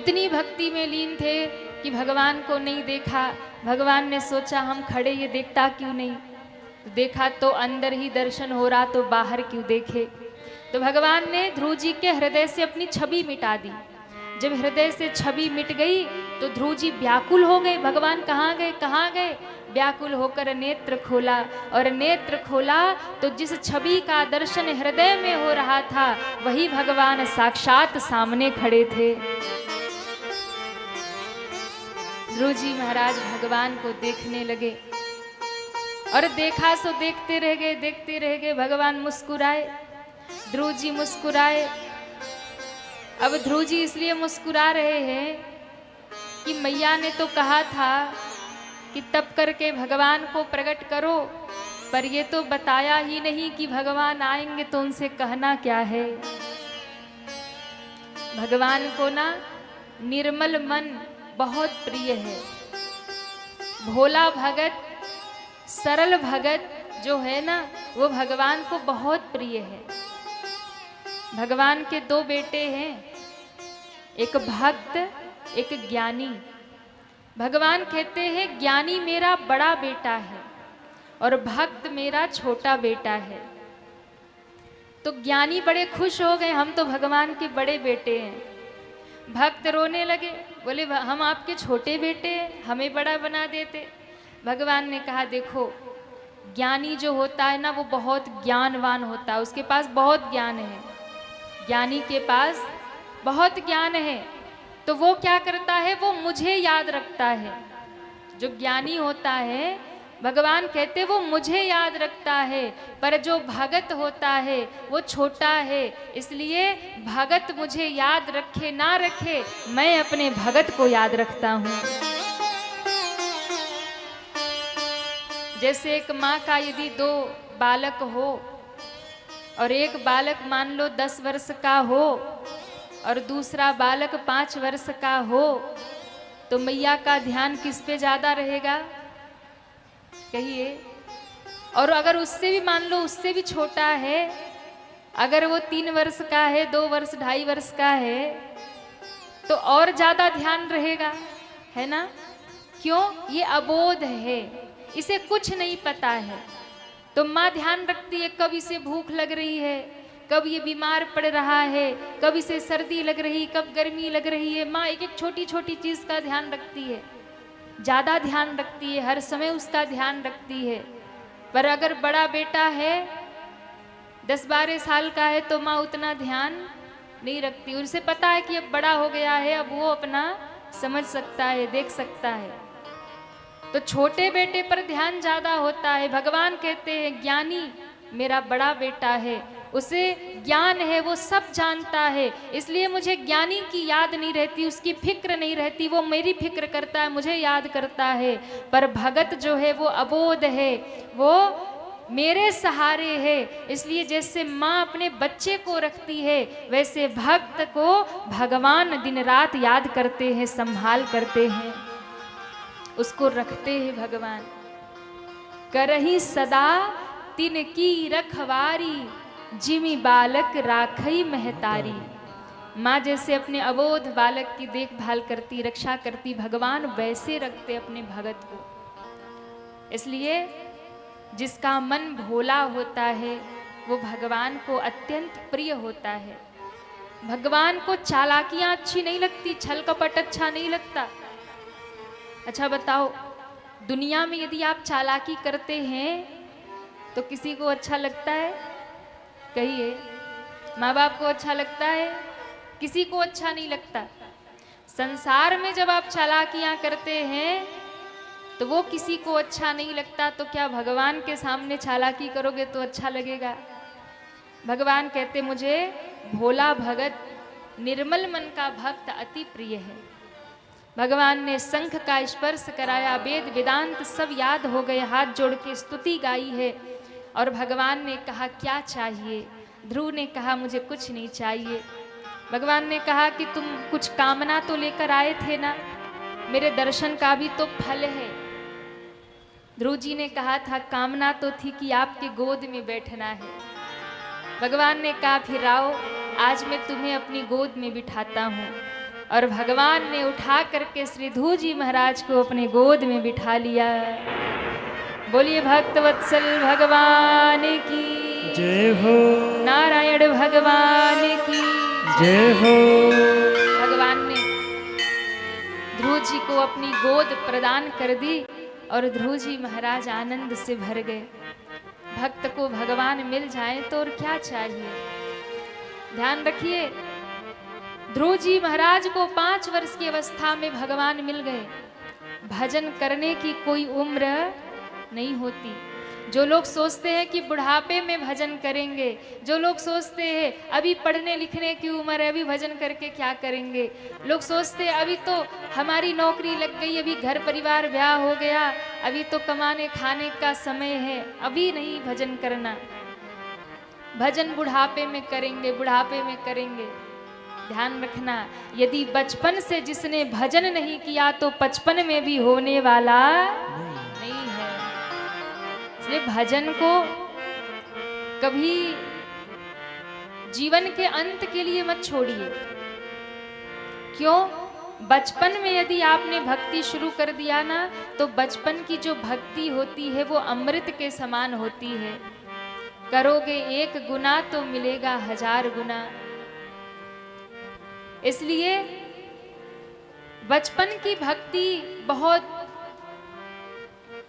इतनी भक्ति में लीन थे कि भगवान को नहीं देखा। भगवान ने सोचा हम खड़े ये देखता क्यों नहीं, तो देखा तो अंदर ही दर्शन हो रहा, तो बाहर क्यों देखे। तो भगवान ने ध्रुव जी के हृदय से अपनी छवि मिटा दी। जब हृदय से छवि मिट गई तो ध्रुव जी व्याकुल हो गए, भगवान कहाँ गए कहाँ गए। व्याकुल होकर नेत्र खोला, और नेत्र खोला तो जिस छवि का दर्शन हृदय में हो रहा था वही भगवान साक्षात सामने खड़े थे। ध्रुव जी महाराज भगवान को देखने लगे, और देखा सो देखते रह गए, देखते रह गए। भगवान मुस्कुराए, ध्रुव जी मुस्कुराए। अब ध्रुव जी इसलिए मुस्कुरा रहे हैं कि मैया ने तो कहा था कि तप करके भगवान को प्रकट करो, पर ये तो बताया ही नहीं कि भगवान आएंगे तो उनसे कहना क्या है। भगवान को ना निर्मल मन बहुत प्रिय है। भोला भगत, सरल भगत जो है ना, वो भगवान को बहुत प्रिय है। भगवान के दो बेटे हैं, एक भक्त एक ज्ञानी। भगवान कहते हैं ज्ञानी मेरा बड़ा बेटा है और भक्त मेरा छोटा बेटा है। तो ज्ञानी बड़े खुश हो गए, हम तो भगवान के बड़े बेटे हैं। भक्त रोने लगे, बोले हम आपके छोटे बेटे हैं, हमें बड़ा बना देते। भगवान ने कहा देखो, ज्ञानी जो होता है ना वो बहुत ज्ञानवान होता है, उसके पास बहुत ज्ञान है। ज्ञानी के पास बहुत ज्ञान है, तो वो क्या करता है, वो मुझे याद रखता है। जो ज्ञानी होता है, भगवान कहते वो मुझे याद रखता है, पर जो भगत होता है वो छोटा है। इसलिए भगत मुझे याद रखे ना रखे, मैं अपने भगत को याद रखता हूँ। जैसे एक माँ का यदि दो बालक हो, और एक बालक मान लो 10 वर्ष का हो और दूसरा बालक 5 वर्ष का हो, तो मैया का ध्यान किस पे ज्यादा रहेगा, कहिए। और अगर उससे भी मान लो उससे भी छोटा है, अगर वो 3 वर्ष का है, 2 वर्ष 2.5 वर्ष का है, तो और ज्यादा ध्यान रहेगा, है ना। क्यों, ये अबोध है, इसे कुछ नहीं पता है। तो माँ ध्यान रखती है, कब इसे भूख लग रही है, कब ये बीमार पड़ रहा है, कब इसे सर्दी लग रही, कब गर्मी लग रही है। माँ एक एक छोटी छोटी चीज का ध्यान रखती है, ज्यादा ध्यान रखती है, हर समय उसका ध्यान रखती है। पर अगर बड़ा बेटा है 10-12 साल का है तो माँ उतना ध्यान नहीं रखती। उसे पता है कि अब बड़ा हो गया है, अब वो अपना समझ सकता है, देख सकता है। तो छोटे बेटे पर ध्यान ज्यादा होता है। भगवान कहते हैं ज्ञानी मेरा बड़ा बेटा है, उसे ज्ञान है, वो सब जानता है, इसलिए मुझे ज्ञानी की याद नहीं रहती, उसकी फिक्र नहीं रहती, वो मेरी फिक्र करता है, मुझे याद करता है। पर भगत जो है वो अबोध है, वो मेरे सहारे है। इसलिए जैसे माँ अपने बच्चे को रखती है, वैसे भक्त को भगवान दिन रात याद करते हैं, संभाल करते हैं, उसको रखते हैं भगवान। करही सदा तिनकी रखवारी, जिमी बालक राखई महतारी। माँ जैसे अपने अबोध बालक की देखभाल करती, रक्षा करती, भगवान वैसे रखते अपने भगत को। इसलिए जिसका मन भोला होता है वो भगवान को अत्यंत प्रिय होता है। भगवान को चालाकियां अच्छी नहीं लगती, छल कपट अच्छा नहीं लगता। अच्छा बताओ, दुनिया में यदि आप चालाकी करते हैं तो किसी को अच्छा लगता है, कहिए। माँ बाप को अच्छा लगता है, किसी को अच्छा नहीं लगता। संसार में जब आप चालाकियां करते हैं तो वो किसी को अच्छा नहीं लगता, तो क्या भगवान के सामने चालाकी करोगे तो अच्छा लगेगा। भगवान कहते मुझे भोला भगत, निर्मल मन का भक्त अति प्रिय है। भगवान ने शंख का स्पर्श कराया, वेद वेदांत सब याद हो गए, हाथ जोड़ के स्तुति गाई है। और भगवान ने कहा क्या चाहिए। ध्रुव ने कहा मुझे कुछ नहीं चाहिए। भगवान ने कहा कि तुम कुछ कामना तो लेकर आए थे ना, मेरे दर्शन का भी तो फल है। ध्रुव जी ने कहा था कामना तो थी कि आपके गोद में बैठना है। भगवान ने कहा फिर आओ, आज मैं तुम्हें अपनी गोद में बिठाता हूँ। और भगवान ने उठा करके श्री ध्रुव जी महाराज को अपने गोद में बिठा लिया। बोलिए भक्त वत्सल भगवान की जय हो, नारायण भगवान की जय हो। भगवान ने ध्रुव जी को अपनी गोद प्रदान कर दी और ध्रुव जी महाराज आनंद से भर गए। भक्त को भगवान मिल जाए तो और क्या चाहिए। ध्यान रखिए, ध्रुव जी महाराज को 5 वर्ष की अवस्था में भगवान मिल गए। भजन करने की कोई उम्र नहीं होती। जो लोग सोचते हैं कि बुढ़ापे में भजन करेंगे, जो लोग सोचते हैं अभी पढ़ने लिखने की उम्र है, अभी भजन करके क्या करेंगे, लोग सोचते हैं अभी तो हमारी नौकरी लग गई, अभी घर परिवार ब्याह हो गया, अभी तो कमाने खाने का समय है, अभी नहीं भजन करना, भजन बुढ़ापे में करेंगे, बुढ़ापे में करेंगे। ध्यान रखना, यदि बचपन से जिसने भजन नहीं किया तो 55 में भी होने वाला नहीं है। इसलिए भजन को कभी जीवन के अंत के लिए मत छोड़िए। क्यों? बचपन में यदि आपने भक्ति शुरू कर दिया ना, तो बचपन की जो भक्ति होती है वो अमृत के समान होती है। करोगे 1 गुना तो मिलेगा 1000 गुना। इसलिए बचपन की भक्ति बहुत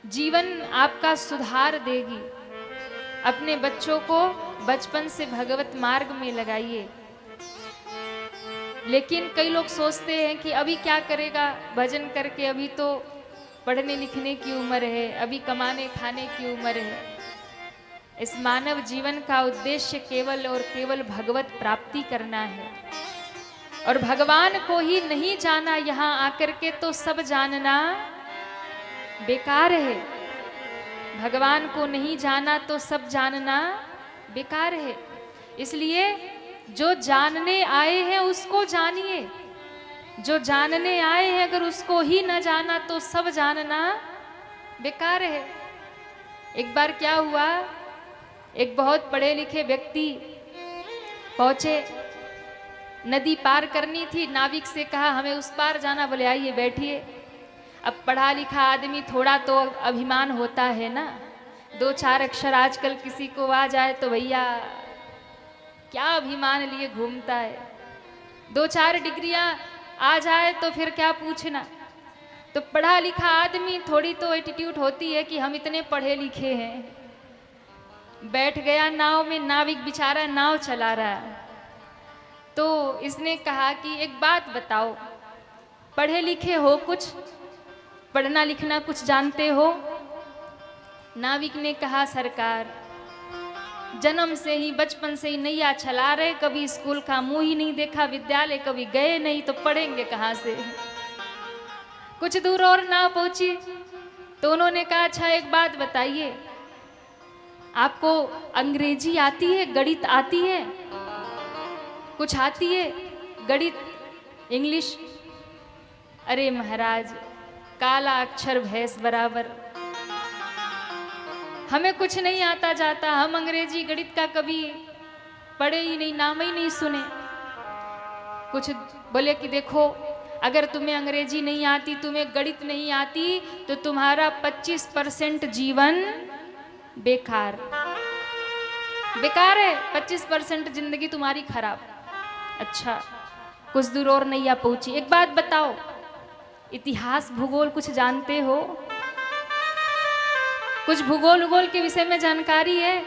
जीवन आपका सुधार देगी। अपने बच्चों को बचपन से भगवत मार्ग में लगाइए। लेकिन कई लोग सोचते हैं कि अभी क्या करेगा भजन करके, अभी तो पढ़ने लिखने की उम्र है, अभी कमाने खाने की उम्र है। इस मानव जीवन का उद्देश्य केवल और केवल भगवत प्राप्ति करना है। और भगवान को ही नहीं जाना यहाँ आकर के तो सब जानना बेकार है। भगवान को नहीं जाना तो सब जानना बेकार है। इसलिए जो जानने आए हैं उसको जानिए। जो जानने आए हैं अगर उसको ही न जाना तो सब जानना बेकार है। एक बार क्या हुआ, एक बहुत पढ़े लिखे व्यक्ति पहुंचे, नदी पार करनी थी, नाविक से कहा हमें उस पार जाना, बोले आइए बैठिए। अब पढ़ा लिखा आदमी थोड़ा तो अभिमान होता है ना, 2-4 अक्षर आजकल किसी को आ जाए तो भैया क्या अभिमान लिए घूमता है, 2-4 डिग्रियां आ जाए तो फिर क्या पूछना। तो पढ़ा लिखा आदमी थोड़ी तो एटीट्यूड होती है कि हम इतने पढ़े लिखे हैं। बैठ गया नाव में, नाविक बेचारा नाव चला रहा है। तो इसने कहा कि एक बात बताओ, पढ़े लिखे हो, कुछ पढ़ना लिखना कुछ जानते हो? नाविक ने कहा सरकार जन्म से ही बचपन से ही नैया चला रहे, कभी स्कूल का मुंह ही नहीं देखा, विद्यालय कभी गए नहीं, तो पढ़ेंगे कहाँ से। कुछ दूर और नाव पहुंची तो उन्होंने कहा अच्छा एक बात बताइए, आपको अंग्रेजी आती है, गणित आती है, कुछ आती है गणित इंग्लिश? अरे महाराज काला अक्षर भैंस बराबर, हमें कुछ नहीं आता जाता, हम अंग्रेजी गणित का कभी पढ़े ही नहीं, नाम ही नहीं सुने। कुछ बोले कि देखो अगर तुम्हें अंग्रेजी नहीं आती, तुम्हें गणित नहीं आती, तो तुम्हारा 25% जीवन बेकार बेकार है, 25% जिंदगी तुम्हारी खराब। अच्छा कुछ दूर और नैया पहुंची, एक बात बताओ इतिहास भूगोल कुछ जानते हो? कुछ भूगोल उगोल के विषय में जानकारी है?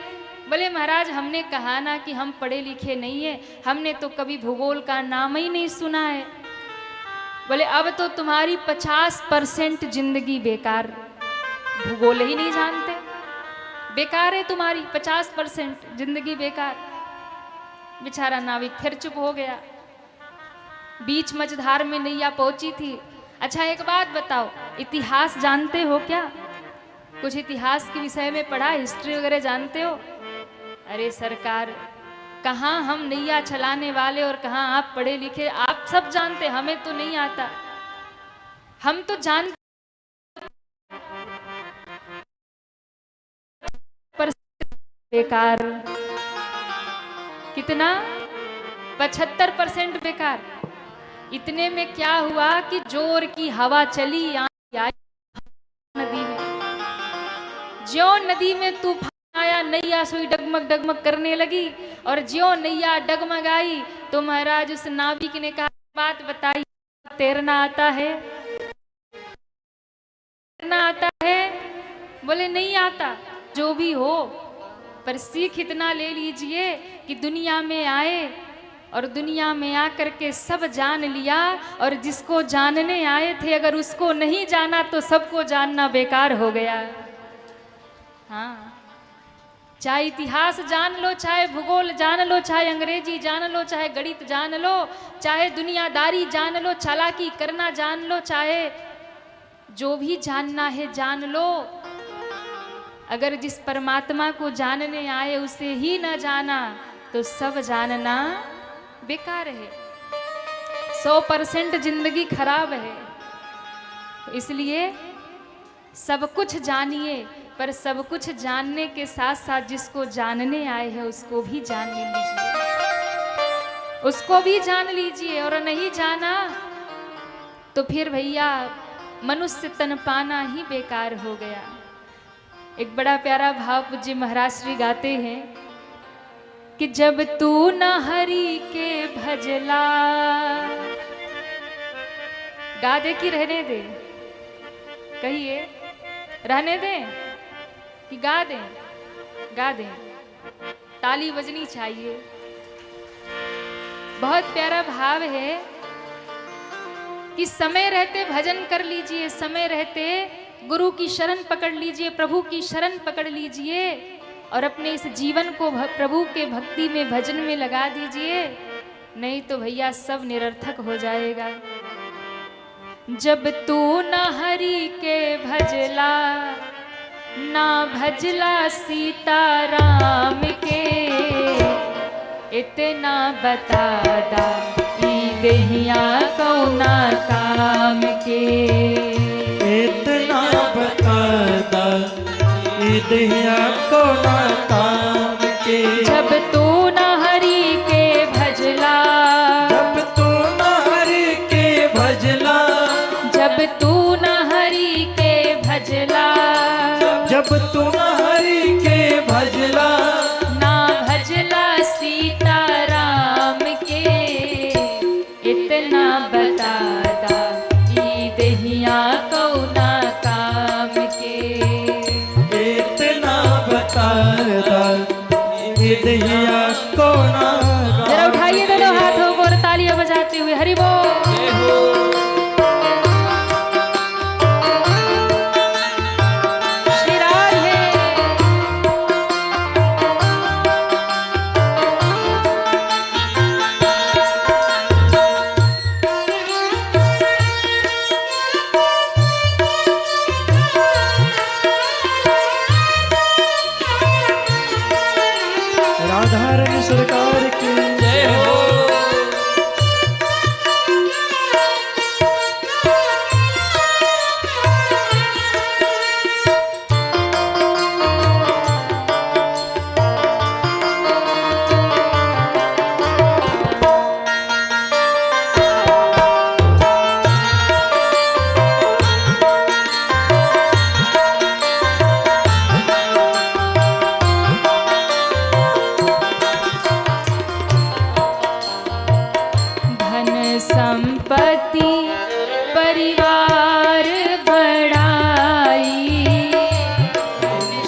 बोले महाराज हमने कहा ना कि हम पढ़े लिखे नहीं है, हमने तो कभी भूगोल का नाम ही नहीं सुना है। बोले अब तो तुम्हारी 50% जिंदगी बेकार, भूगोल ही नहीं जानते, बेकार है तुम्हारी 50% जिंदगी बेकार। बेचारा नाविक फिर चुप हो गया। बीच मझधार में नैया पहुंची थी। अच्छा एक बात बताओ इतिहास जानते हो क्या? कुछ इतिहास के विषय में पढ़ा, हिस्ट्री वगैरह जानते हो? अरे सरकार कहाँ हम नैया चलाने वाले और कहाँ आप पढ़े लिखे, आप सब जानते, हमें तो नहीं आता। हम तो जानते पर बेकार, कितना 75% बेकार। इतने में क्या हुआ कि जोर की हवा चली, आंधी आई नदी में। ज्यों नदी में तूफान आया, नैया सुई डगमग डगमग करने लगी, और ज्यों नैया डगमग आई तो महाराज उस नाविक ने कहा, बात बताइए, तैरना आता है? तैरना आता है? बोले नहीं आता। जो भी हो, पर सीख इतना ले लीजिए कि दुनिया में आए और दुनिया में आकर के सब जान लिया, और जिसको जानने आए थे अगर उसको नहीं जाना तो सबको जानना बेकार हो गया। हाँ, चाहे इतिहास जान लो, चाहे भूगोल जान लो, चाहे अंग्रेजी जान लो, चाहे गणित जान लो, चाहे दुनियादारी जान लो, चालाकी करना जान लो, चाहे जो भी जानना है जान लो, अगर जिस परमात्मा को जानने आए उसे ही न जाना तो सब जानना बेकार है। 100% जिंदगी खराब है। तो इसलिए सब कुछ जानिए, पर सब कुछ जानने के साथ साथ जिसको जानने आए हैं उसको भी जान लीजिए, उसको भी जान लीजिए। और नहीं जाना तो फिर भैया मनुष्य तन पाना ही बेकार हो गया। एक बड़ा प्यारा भाव पूज्य महाराज श्री गाते हैं कि जब तू न हरि के भजला, गा दे कि रहने दे? कहिए, रहने दे कि गा दे? गा दे, ताली बजनी चाहिए। बहुत प्यारा भाव है कि समय रहते भजन कर लीजिए, समय रहते गुरु की शरण पकड़ लीजिए, प्रभु की शरण पकड़ लीजिए, और अपने इस जीवन को प्रभु के भक्ति में भजन में लगा दीजिए, नहीं तो भैया सब निरर्थक हो जाएगा। जब तू न हरि के भजला, ना भजला सीताराम के, इतना बता दा ई देहिया कौना काम के, इतना बता दा ई देहिया कौना काम के। जब तू न हरि के भजला, जब तू न हरि के भजला, जब तू न हरि के भजला, जब तू न हरि के भजला, ना भजला सीताराम के, इतना बता दा ई देहिया कौना काम के, इतना बता दा ई देहिया कौना। जरा उठाइए दोनों हाथों को और तालियां बजाते हुए हरि बोल। श्री राधे। राधारणी सरकार की जय हो। संपत्ति परिवार बढ़ाई,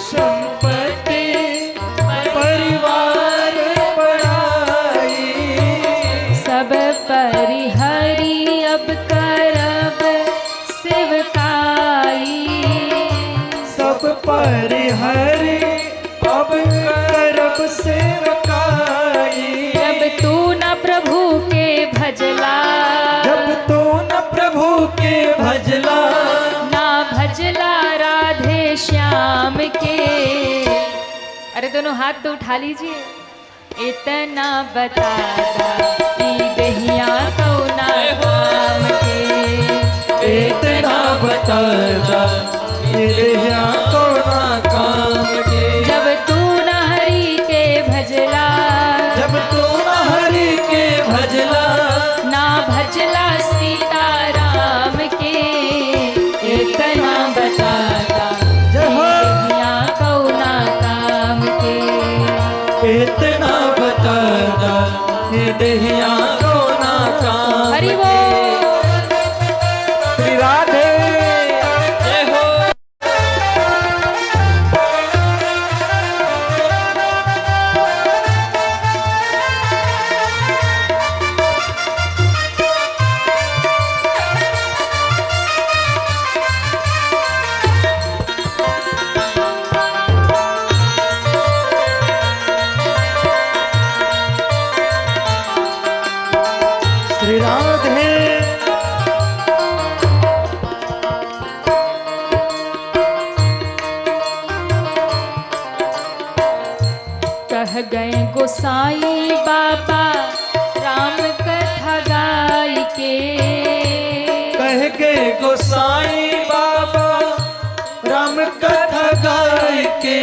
संपत्ति परिवार बढ़ाई, सब परिहरी अब करब सेवकाई, सब परिहरी अब करब सेवकाई। जब तू न प्रभु के भजला, जब तू न प्रभु के भजला, ना भजला राधे श्याम के। अरे दोनों हाथ तो उठा लीजिए। इतना बता दा ई देहिया कौना काम के, इतना बता दा ई देहिया कौना काम के। जब तू न हरि के भजला, जब तू न हरि के भजला, ना भजला गए गोसाई बाबा राम कथा गाय के।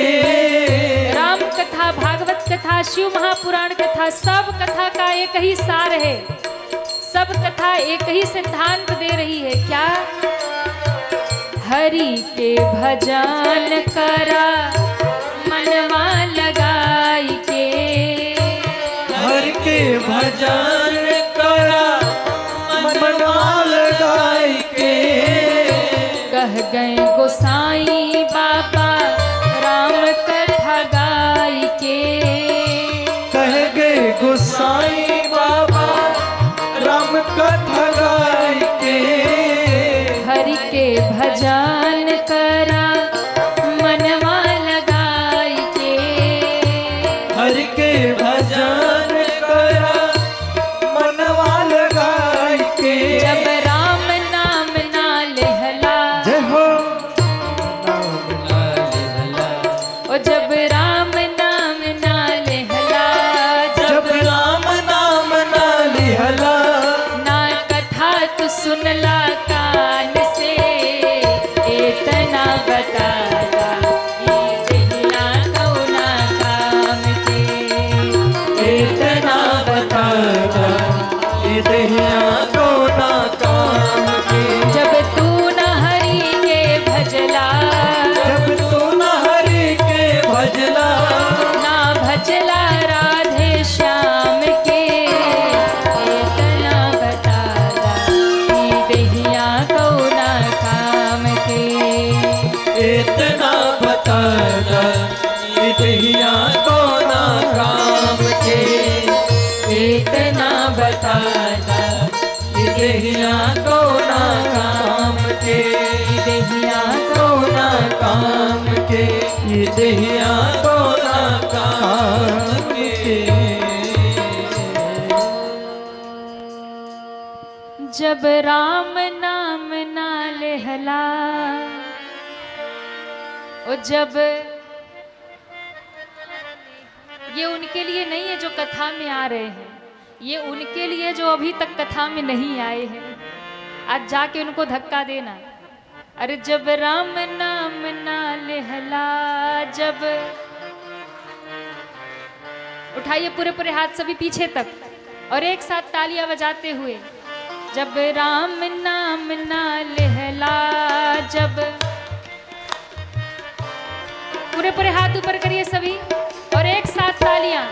राम कथा, भागवत कथा, शिव महापुराण कथा, सब कथा का एक ही सार है। सब कथा एक ही सिद्धांत दे रही है, क्या? हरि के भजन करा मनवा लगाई के। हरि के भजन करा मनवा लगाई के। कह गए गोसाई बाबा राम कथा गाई के। कह गए गोसाई बाबा राम कथा गाय के। हरि के भजन करा मनवा लगाई के। हरि के भजन करा मनवा लगाय के। जब राम नाम ना लेहला, जय हो ओ जब राम नाम ना लेहला, जब राम नाम ना लिहला। ना कथा तू सुनला कान से, इतना बताला ई देहिया कौना काम के। इतना बताता ये दहिया को ना काम के। जब तू न हरि के भजला, जब तू न हरि के भजला। ना भजला राधे श्याम के, इतना बताला ई देहिया कौना काम के। इतना बताता ये दहिया को ना काम के। इतना बताता ये दहिया को ना काम के। ई देहिया को ना काम के। ये दहिया को ना काम के। जब राम नाम ना लेहला, ओ जब ये उनके लिए नहीं है जो कथा में आ रहे हैं, ये उनके लिए जो अभी तक कथा में नहीं आए हैं। आज जाके उनको धक्का देना। अरे जब राम नाम ना लेहला, जब उठाइए पूरे पूरे हाथ सभी पीछे तक और एक साथ तालियां बजाते हुए। जब राम नाम ना लेहला, जब पूरे पूरे हाथ ऊपर करिए सभी और एक साथ तालियां।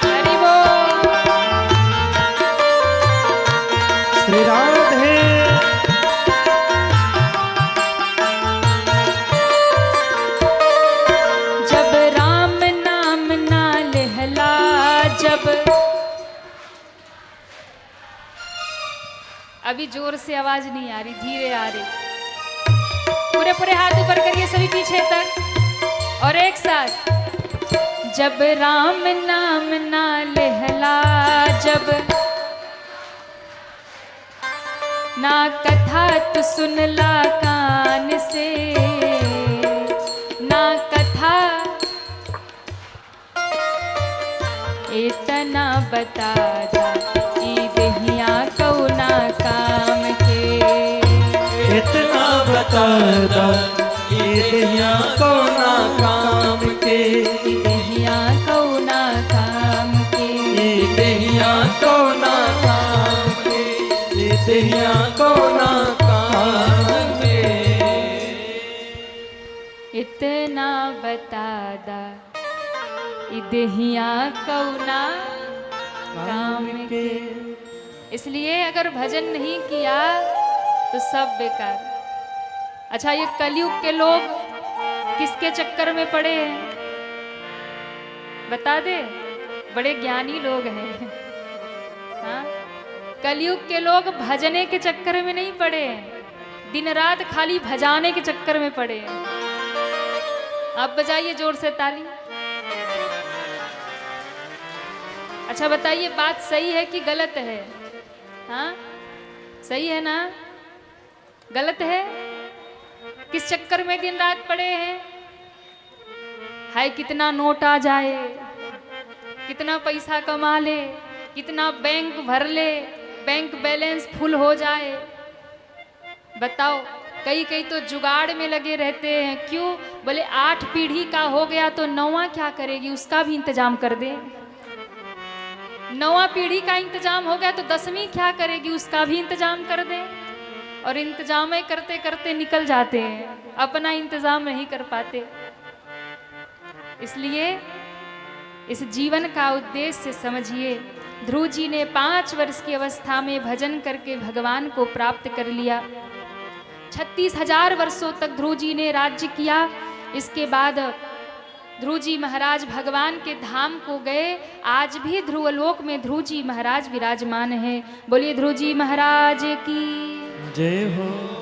हरि बोल। श्री राधे। जब राम नाम ना लेहला, जब अभी जोर से आवाज नहीं आ रही, धीरे आ रही। पूरे पूरे हाथ ऊपर करिए सभी पीछे तक और एक साथ। जब राम नाम ना लेहला, जब ना कथा तू सुनला कान से, ना कथा इतना बता दा ई देहिया कौना काम के। इतना बताता ये दहिया को ना काम के। ई देहिया कौना काम के। ये दहिया को ना काम के। ये दहिया को ना काम के। इतना बता दा ई देहिया कौना काम के। इसलिए अगर भजन नहीं किया तो सब बेकार। अच्छा, ये कलयुग के लोग किसके चक्कर में पड़े हैं बता दे? बड़े ज्ञानी लोग हैं। हाँ? कलयुग के लोग भजने के चक्कर में नहीं पड़े हैं, दिन रात खाली भजाने के चक्कर में पड़े हैं। आप बजाइए जोर से ताली। अच्छा बताइए, बात सही है कि गलत है? हाँ, सही है ना? गलत है? किस चक्कर में दिन रात पड़े हैं? हाय कितना नोट आ जाए, कितना पैसा कमा ले, कितना बैंक भर ले, बैंक बैलेंस फुल हो जाए। बताओ, कई कई तो जुगाड़ में लगे रहते हैं। क्यों? बोले 8 पीढ़ी का हो गया तो 9वां क्या करेगी, उसका भी इंतजाम कर दे। 9वां पीढ़ी का इंतजाम हो गया तो 10वीं क्या करेगी, उसका भी इंतजाम कर दे। और इंतजाम करते करते निकल जाते हैं, अपना इंतजाम नहीं कर पाते। इसलिए इस जीवन का उद्देश्य समझिए। ध्रुव जी ने 5 वर्ष की अवस्था में भजन करके भगवान को प्राप्त कर लिया। 36,000 वर्षों तक ध्रुव जी ने राज्य किया। इसके बाद ध्रुव जी महाराज भगवान के धाम को गए। आज भी ध्रुवलोक में ध्रुव जी महाराज विराजमान हैं। बोलिए ध्रुव जी महाराज की जय हो।